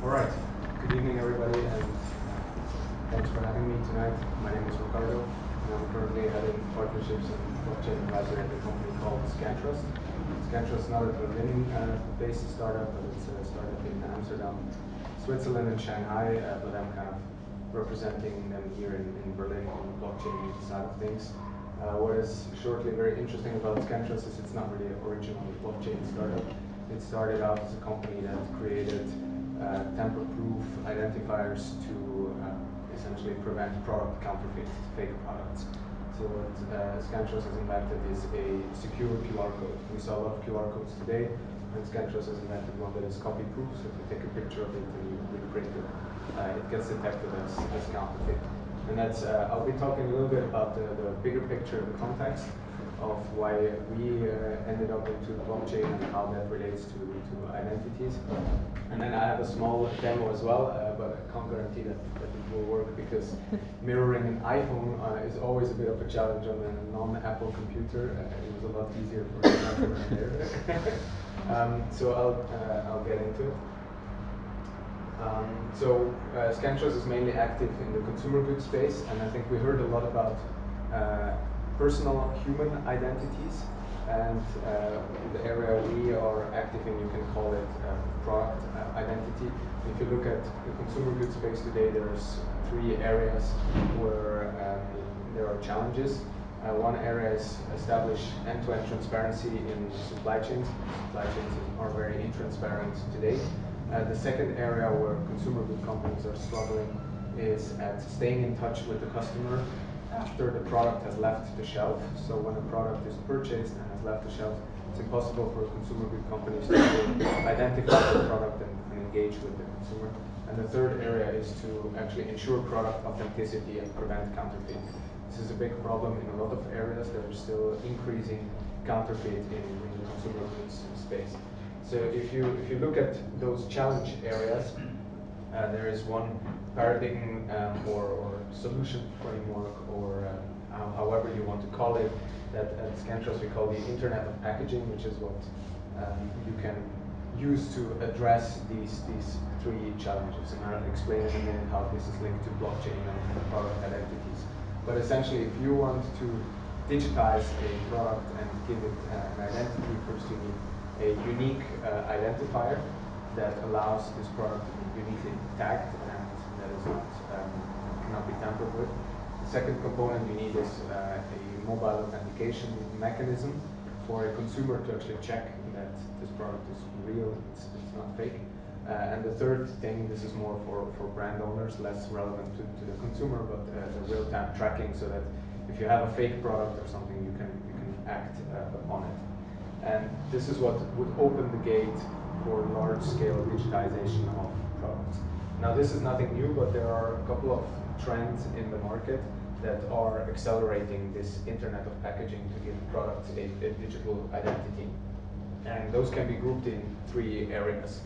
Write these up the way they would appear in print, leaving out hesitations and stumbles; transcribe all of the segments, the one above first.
All right. Good evening, everybody, and thanks for having me tonight. My name is Ricardo, and I'm currently heading partnerships and blockchain advisory at a company called ScanTrust. ScanTrust is not a Berlin-based startup, but it's a startup in Amsterdam, Switzerland, and Shanghai. But I'm kind of representing them here in Berlin on the blockchain side of things. What is shortly very interesting about ScanTrust is it's not really an original blockchain startup. It started out as a company that created tamper-proof identifiers to essentially prevent product counterfeits, fake products. So what ScanTrust has invented is a secure QR code. We saw a lot of QR codes today, and ScanTrust has invented one that is copy-proof. So if you take a picture of it and you reprint it, it gets detected as counterfeit. And that's I'll be talking a little bit about the bigger picture, the context of why we ended up into the blockchain and how that relates to identities. And then I have a small demo as well, but I can't guarantee that it will work because mirroring an iPhone is always a bit of a challenge on a non-Apple computer. It was a lot easier for an Apple there. So I'll get into it. ScanTrust is mainly active in the consumer goods space, and I think we heard a lot about personal human identities, and the area we are active in, you can call it product identity. If you look at the consumer goods space today, there's three areas where there are challenges. One area is establish end-to-end transparency in supply chains. Supply chains are very intransparent today. The second area where consumer good companies are struggling is at staying in touch with the customer after the product has left the shelf. So when a product is purchased and has left the shelf, it's impossible for consumer good companies to identify the product and engage with the consumer. And the third area is to actually ensure product authenticity and prevent counterfeit. This is a big problem in a lot of areas. There's still increasing counterfeit in the consumer goods space. So if you look at those challenge areas, there is one paradigm or solution framework, or however you want to call it, that at ScanTrust we call the Internet of Packaging, which is what you can use to address these three challenges. And I'll explain in a minute how this is linked to blockchain and product identities. But essentially, if you want to digitize a product and give it an identity, first you need a unique identifier that allows this product to be uniquely tagged and that is not cannot be tampered with. The second component you need is a mobile authentication mechanism for a consumer to actually check that this product is real, it's not fake. And the third thing, this is more for brand owners, less relevant to the consumer, but the real-time tracking, so that if you have a fake product or something, you can act upon it. And this is what would open the gate for large-scale digitization of products. Now, this is nothing new, but there are a couple of trends in the market that are accelerating this Internet of Packaging to give products a digital identity. And those can be grouped in three areas.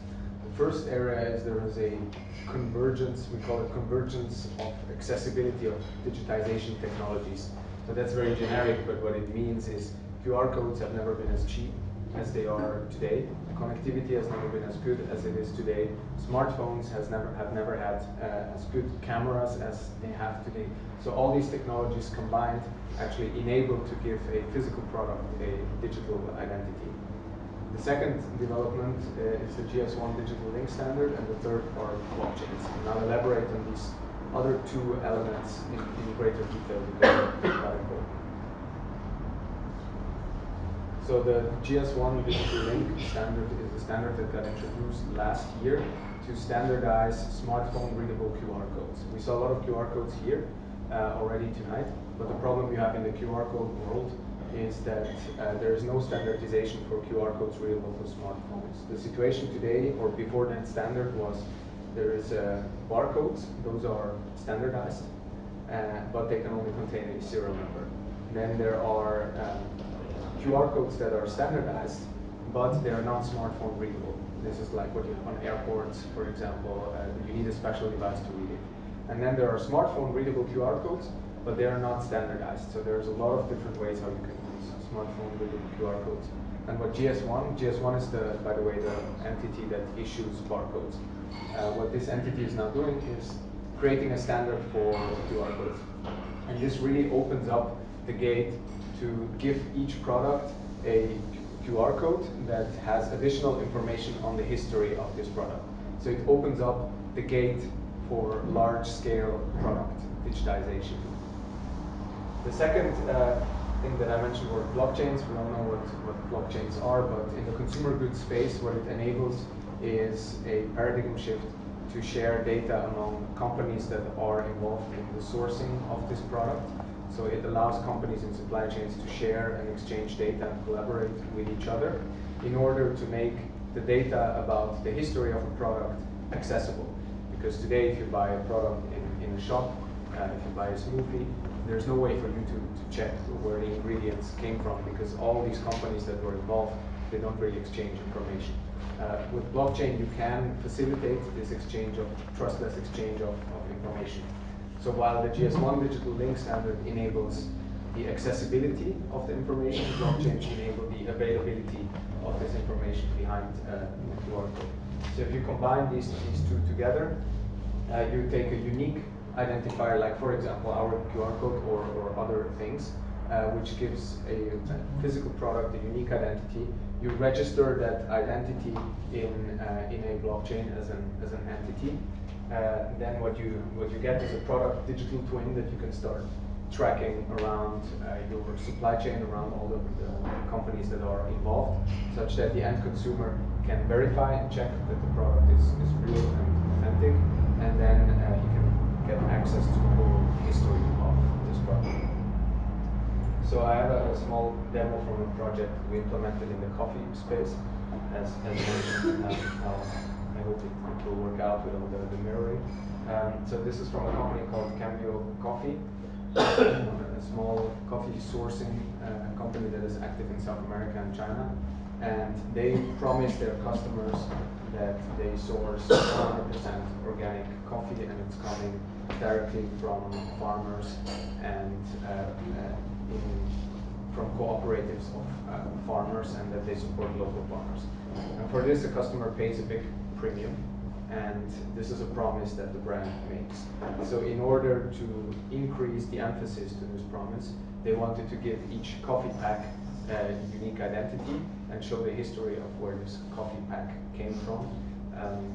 The first area is there is a convergence, we call it convergence of accessibility of digitization technologies. So that's very generic, but what it means is QR codes have never been as cheap as they are today. Connectivity has never been as good as it is today. Smartphones have never had as good cameras as they have today. So all these technologies combined actually enable to give a physical product a digital identity. The second development is the GS1 digital link standard, and the third are blockchains. And I'll elaborate on these other two elements in greater detail because they're quite important. So the GS1 digital link standard is a standard that got introduced last year to standardize smartphone readable QR codes. We saw a lot of QR codes here already tonight, but the problem you have in the QR code world is that there is no standardization for QR codes readable for smartphones. The situation today, or before that standard, was there is barcodes. Those are standardized, but they can only contain a serial number. Then there are QR codes that are standardized, but they are not smartphone readable. This is like what you have on airports, for example. You need a special device to read it. And then there are smartphone readable QR codes, but they are not standardized. So there's a lot of different ways how you can use smartphone readable QR codes. And what GS1 is by the way, the entity that issues barcodes. What this entity is now doing is creating a standard for QR codes. And this really opens up the gate to give each product a QR code that has additional information on the history of this product. So it opens up the gate for large-scale product digitization. The second thing that I mentioned were blockchains. We all know what blockchains are, but in the consumer goods space, what it enables is a paradigm shift to share data among companies that are involved in the sourcing of this product. So it allows companies in supply chains to share and exchange data and collaborate with each other in order to make the data about the history of a product accessible. Because today, if you buy a product in a shop, if you buy a smoothie, there's no way for you to check where the ingredients came from, because all these companies that were involved, they don't really exchange information. With blockchain, you can facilitate this exchange of trustless exchange of information. So while the GS1 digital link standard enables the accessibility of the information, blockchains enable the availability of this information behind the QR code. So if you combine these two together, you take a unique identifier, like for example our QR code or other things, which gives a physical product a unique identity. You register that identity in a blockchain as an entity. Then what you get is a product digital twin that you can start tracking around your supply chain, around all the companies that are involved, such that the end consumer can verify and check that the product is real and authentic, and then he can get access to the whole history of this product. So I have a small demo from a project we implemented in the coffee space, as mentioned. I hope it will work out with all the mirroring. So this is from a company called Cambio Coffee, a small coffee sourcing company that is active in South America and China. And they promise their customers that they source 100% organic coffee, and it's coming directly from farmers and from cooperatives of farmers, and that they support local farmers. And for this, the customer pays a big premium, and this is a promise that the brand makes. So in order to increase the emphasis to this promise, they wanted to give each coffee pack a unique identity and show the history of where this coffee pack came from,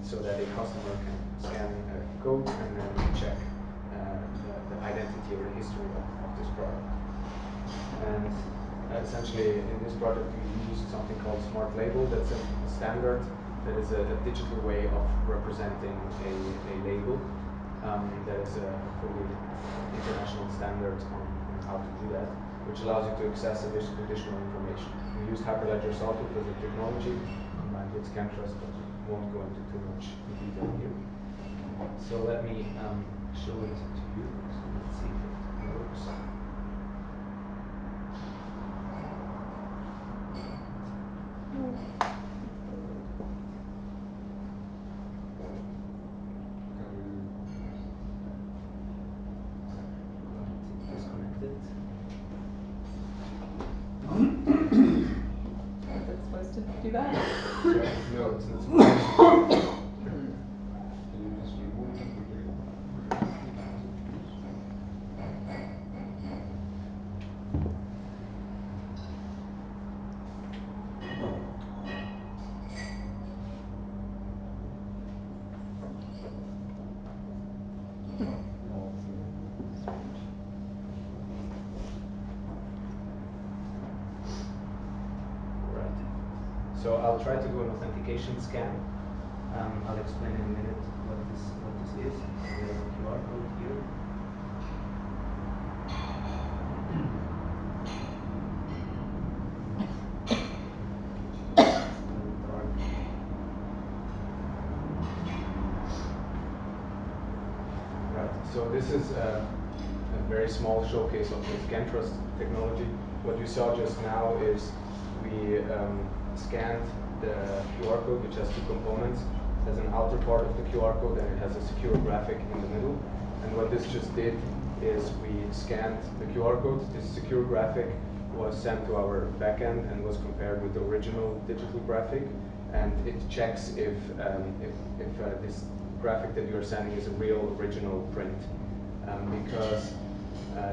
so that a customer can scan a code and then check the identity or the history of this product. And essentially in this project we used something called Smart Label. That's a standard that is a digital way of representing a label. That is a fully international standard on how to do that, which allows you to access additional information. We used Hyperledger Sawtooth as a technology combined with ScanTrust, but won't go into too much detail here. So let me show it to you. So let's see if it works. Disconnected. Is it supposed to do that? Sorry, no, it's not supposed to. So I'll try to do an authentication scan. I'll explain in a minute what this is. We have a QR code here. Right. So this is a very small showcase of the ScanTrust technology. What you saw just now is we scanned the QR code, which has two components. It has an outer part of the QR code, and it has a secure graphic in the middle. And what this just did is we scanned the QR code. This secure graphic was sent to our backend and was compared with the original digital graphic, and it checks if this graphic that you are sending is a real original print. Because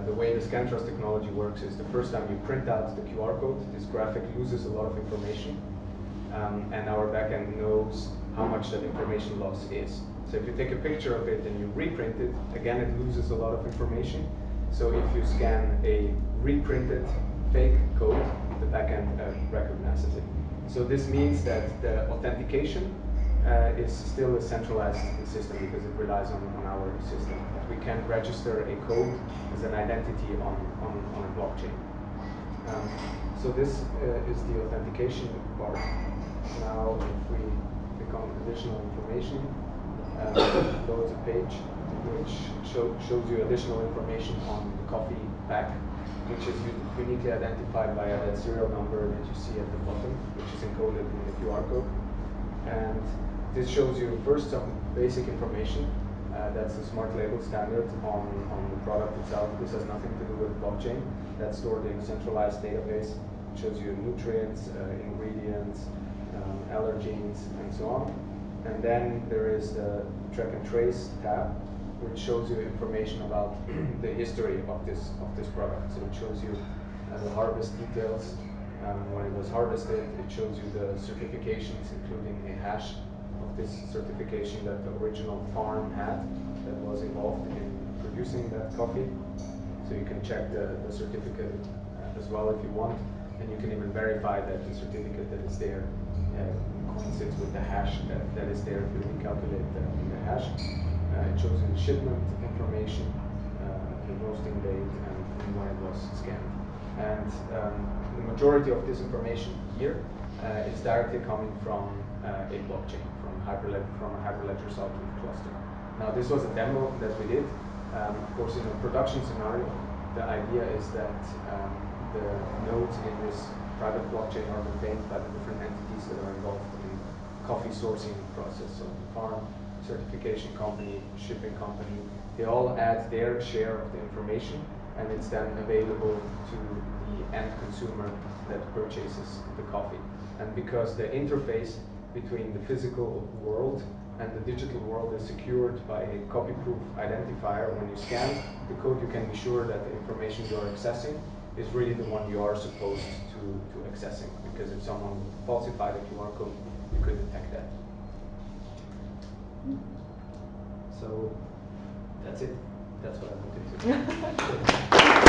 the way the ScanTrust technology works is the first time you print out the QR code, this graphic loses a lot of information, and our backend knows how much that information loss is. So if you take a picture of it and you reprint it, again it loses a lot of information. So if you scan a reprinted fake code, the backend recognizes it. So this means that the authentication is still a centralized system because it relies on our system. We can register a code as an identity on a blockchain. So this is the authentication part. Now if we click on additional information, loads a page which shows you additional information on the coffee pack, which is uniquely identified via that serial number that you see at the bottom, which is encoded in the QR code. And this shows you first some basic information. That's the smart label standard on the product itself. This has nothing to do with blockchain. That's stored in a centralized database. It shows you nutrients, ingredients, allergens, and so on. And then there is the track and trace tab, which shows you information about the history of this product. So it shows you the harvest details, when it was harvested. It shows you the certifications, including a hash of this certification that the original farm had that was involved in producing that coffee. So you can check the certificate as well if you want, and you can even verify that the certificate that is there coincides with the hash that is there if you recalculate the hash. It shows you the shipment information, the roasting date, and when it was scanned. And the majority of this information here is directly coming from a blockchain, from a Hyperledger Sawtooth cluster. Now this was a demo that we did. Of course, in a production scenario, the idea is that the nodes in this private blockchain are maintained by the different entities that are involved in coffee sourcing process. So the farm, certification company, shipping company, they all add their share of the information, and it's then available to the end consumer that purchases the coffee. And because the interface between the physical world and the digital world is secured by a copy-proof identifier, when you scan the code, you can be sure that the information you are accessing is really the one you are supposed to accessing. Because if someone falsified a QR code, you could detect that. So that's it. That's what I wanted to do.